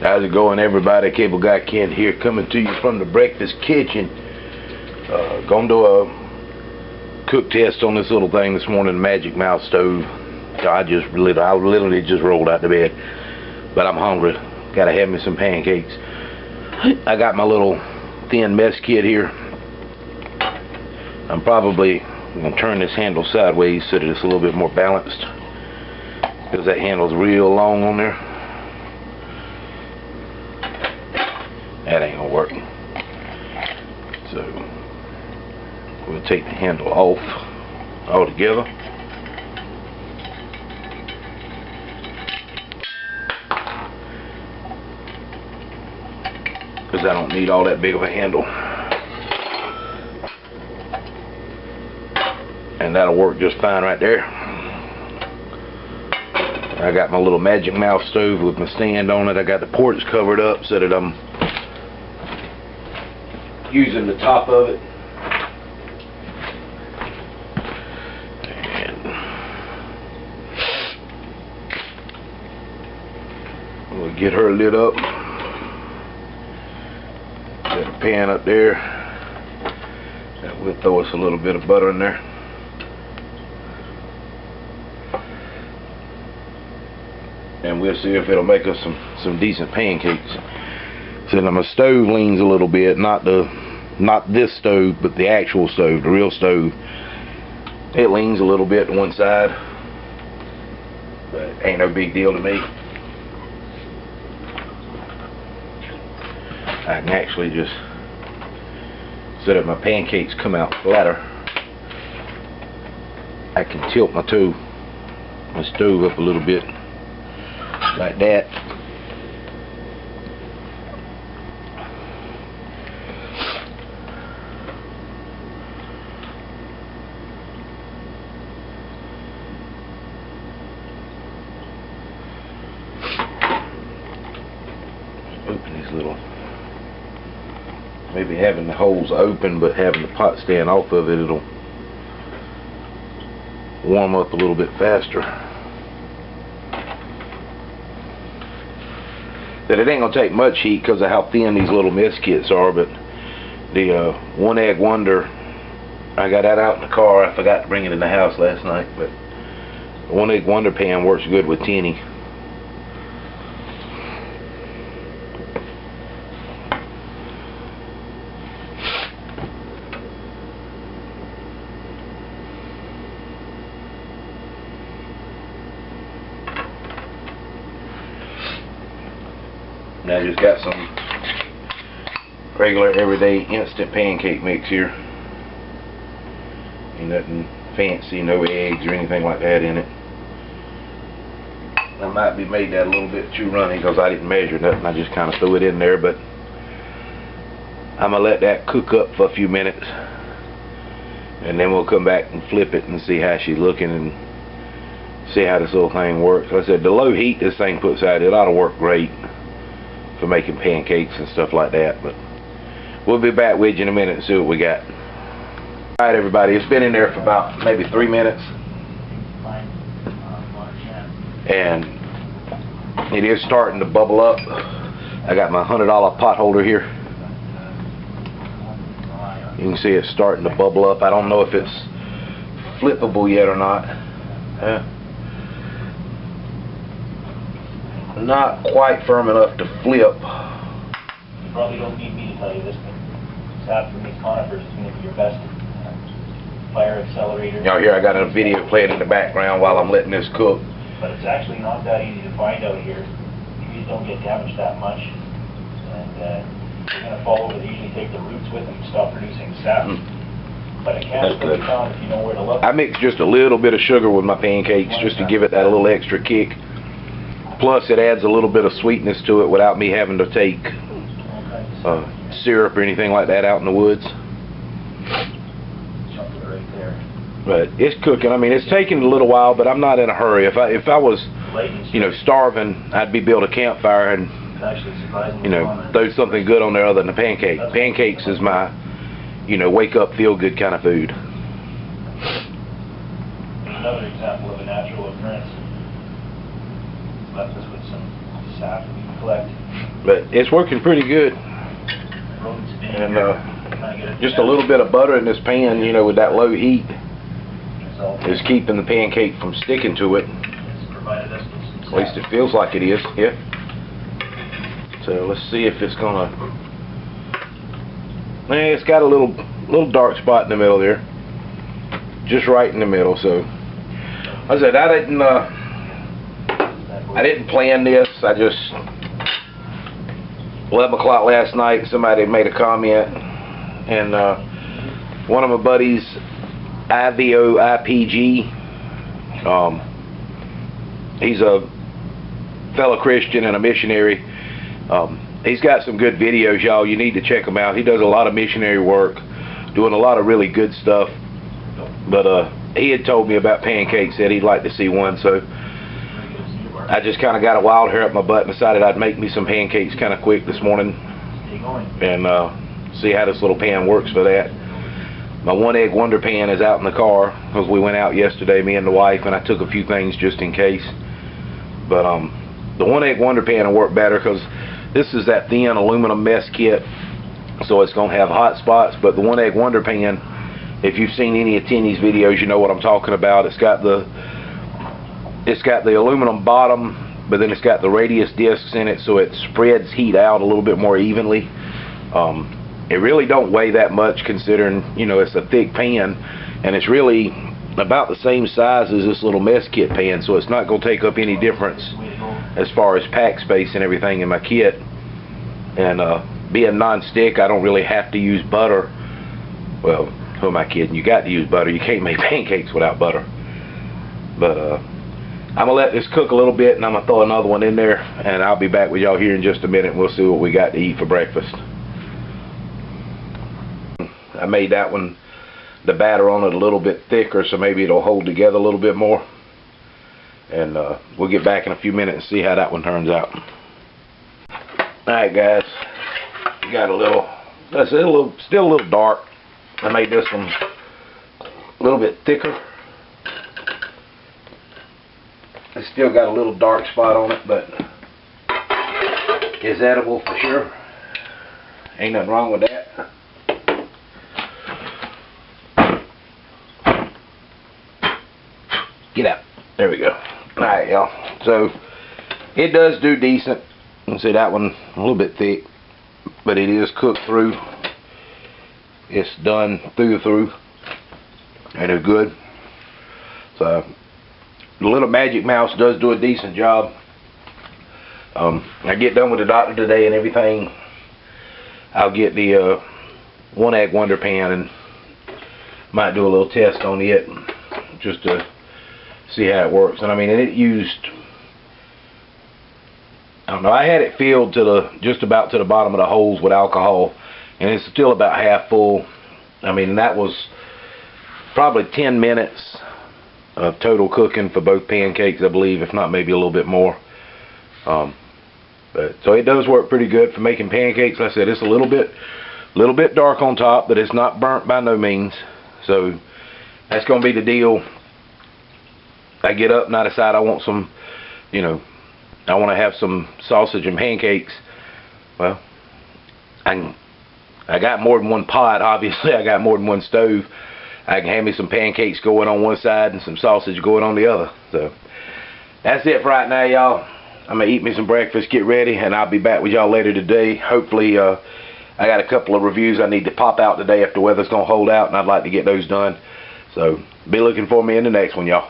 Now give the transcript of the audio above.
How's it going, everybody? Cable Guy Kent here, coming to you from the breakfast kitchen. Gonna do a cook test on this little thing this morning, Magic Mouse stove. I literally just rolled out to bed, but I'm hungry. Gotta have me some pancakes. I got my little thin mess kit here. I'm probably gonna turn this handle sideways so that it's a little bit more balanced, because that handle's real long on there. That ain't gonna work. So we'll take the handle off altogether. Because I don't need all that big of a handle. And that'll work just fine right there. I got my little Magic Mouse stove with my stand on it. I got the ports covered up so that I'm using the top of it. And we'll get her lit up. Got a pan up there. That will throw us a little bit of butter in there. And we'll see if it'll make us some decent pancakes. So now my stove leans a little bit, not this stove, but the actual stove, the real stove. It leans a little bit to one side, but ain't no big deal to me. I can actually just, so that my pancakes come out flatter, I can tilt my stove up a little bit, like that. Open these little, maybe having the holes open but having the pot stand off of it, it'll warm up a little bit faster. That it ain't gonna take much heat because of how thin these little mess kits are, but the One Egg Wonder, I got that out in the car. I forgot to bring it in the house last night, but the One Egg Wonder pan works good with tinny. Now I just got some regular everyday instant pancake mix here. Ain't nothing fancy, no eggs or anything like that in it. I might be made that a little bit too runny because I didn't measure nothing. I just kind of threw it in there, but I'm gonna let that cook up for a few minutes, and then we'll come back and flip it and see how she's looking and see how this little thing works. Like I said, the low heat this thing puts out, it ought to work great for making pancakes and stuff like that. But we'll be back with you in a minute and see what we got. Alright, everybody, it's been in there for about maybe 3 minutes, and it is starting to bubble up. I got my $100 pot holder here. You can see it's starting to bubble up. I don't know if it's flippable yet or not. Not quite firm enough to flip. You probably don't need me to tell you this, but sap from these conifers is going to be your best fire accelerator. Now here I got a video playing in the background while I'm letting this cook. But it's actually not that easy to find out here. Trees don't get damaged that much, and they're going to fall over. They usually take the roots with them and stop producing sap. But it can still be found if you know where to look. I mixed just a little bit of sugar with my pancakes just to give it that little extra kick. Plus it adds a little bit of sweetness to it without me having to take syrup or anything like that out in the woods. But it's cooking. I mean, it's taking a little while, but I'm not in a hurry. If I was, you know, starving, I'd be build a campfire and, you know, throw something good on there other than a pancake. Pancakes is my, you know, wake up, feel good kind of food. Another example of a natural occurrence. Left us with some sap that we can collect. But it's working pretty good. Road spin And here, trying to get it just a little bit of butter in this pan, you know, with that low heat, so is keeping the pancake from sticking to it. it's provided us with some At least it feels like it is. Yeah. So let's see if it's gonna. It's got a little dark spot in the middle there, just right in the middle. So I said I didn't plan this. I just 11 o'clock last night. Somebody made a comment, and one of my buddies, IVOIPG. He's a fellow Christian and a missionary. He's got some good videos, y'all. You need to check him out. He does a lot of missionary work, doing a lot of really good stuff. But he had told me about pancakes, said he'd like to see one, so I just kind of got a wild hair up my butt and decided I'd make me some pancakes kind of quick this morning and see how this little pan works for that. My 1 egg wonder pan is out in the car because we went out yesterday, me and the wife, and I took a few things just in case. But the 1 egg wonder pan will work better because this is that thin aluminum mess kit, so it's going to have hot spots. But the 1 egg wonder pan, if you've seen any of Tinny's videos, you know what I'm talking about. It's got the aluminum bottom, but then it's got the radius discs in it, so it spreads heat out a little bit more evenly. It really don't weigh that much, considering, you know, it's a thick pan, and it's really about the same size as this little mess kit pan, so it's not going to take up any difference as far as pack space and everything in my kit. And being non-stick, I don't really have to use butter. Well, who am I kidding? You got to use butter. You can't make pancakes without butter. But I'm going to let this cook a little bit, and I'm going to throw another one in there, and I'll be back with y'all here in just a minute, and we'll see what we got to eat for breakfast. I made that one, the batter on it, a little bit thicker, so maybe it'll hold together a little bit more. And we'll get back in a few minutes and see how that one turns out. Alright guys, we got a little, still a little dark. I made this one a little bit thicker. It's still got a little dark spot on it, but it's edible for sure. Ain't nothing wrong with that. Get out. There we go. Alright, y'all. So, it does do decent. You can see that one a little bit thick, but it is cooked through. It's done through, and it's good. So, the little Magic Mouse does do a decent job. I get done with the doctor today and everything. I'll get the 1 egg wonder pan and might do a little test on it just to see how it works. And I mean, it used, I don't know, I had it filled to just about to the bottom of the holes with alcohol, and it's still about half full. I mean, that was probably 10 minutes of total cooking for both pancakes, I believe, if not maybe a little bit more. But so it does work pretty good for making pancakes. Like I said, it's a little bit dark on top, but it's not burnt by no means. So that's going to be the deal. I get up and I decide I want some, you know, I want to have some sausage and pancakes. Well, I got more than one pot, obviously. I got more than one stove. I can have me some pancakes going on one side and some sausage going on the other. So that's it for right now, y'all. I'm going to eat me some breakfast, get ready, and I'll be back with y'all later today. Hopefully, I got a couple of reviews I need to pop out today if the weather's going to hold out, and I'd like to get those done. So be looking for me in the next one, y'all.